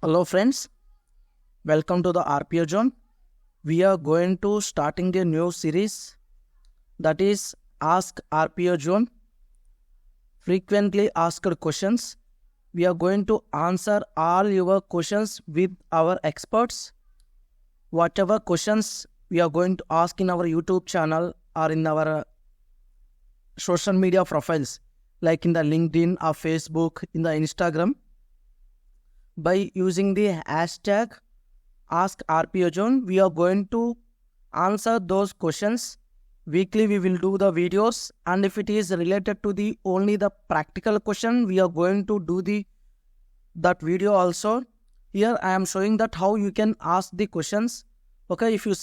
Hello friends, welcome to the RPA zone. We are going to starting a new series, that is Ask RPA zone. Frequently asked questions. We are going to answer all your questions with our experts. Whatever questions we are going to ask in our YouTube channel or in our social media profiles, like in the LinkedIn or Facebook, in the Instagram, by using the hashtag AskRPAZone, we are going to answer those questions. Weekly we will do the videos, and if it is related to the only the practical question, we are going to do that video also. Here I am showing that how you can ask the questions. Okay, if you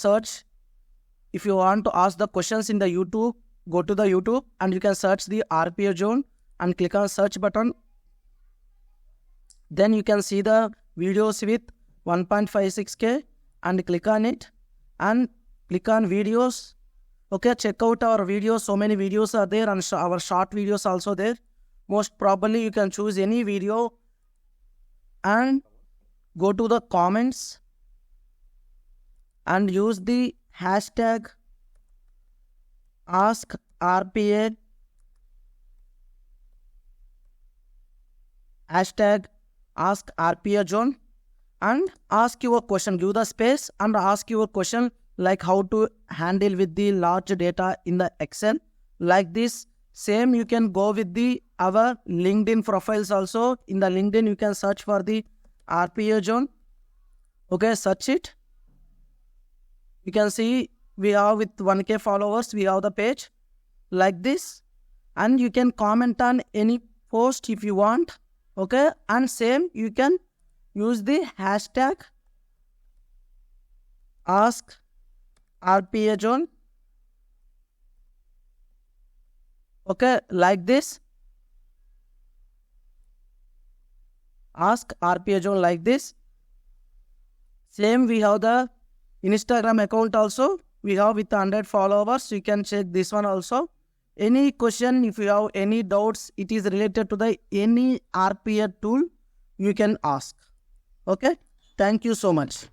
want to ask the questions in the YouTube, go to the YouTube and you can search the RPA zone and click on search button. Then you can see the videos with 1.56K and click on it and click on videos. Okay, check out our videos. So many videos are there, and our short videos also there. Most probably you can choose any video and go to the comments and use the hashtag AskRPA, hashtag AskRPAZone, and ask your question. Give the space and ask your question, like how to handle with the large data in the Excel. Like this, same you can go with our LinkedIn profiles also. In the LinkedIn, you can search for the RPA zone. Okay, search it. You can see we have with 1K followers, we have the page like this, and you can comment on any post if you want. Okay, and same you can use the hashtag AskRPAZone. Okay, like this. AskRPAZone like this. Same we have the Instagram account also. We have with 100 followers. You can check this one also. Any question, if you have any doubts, it is related to any RPA tool, you can ask. Okay, thank you so much.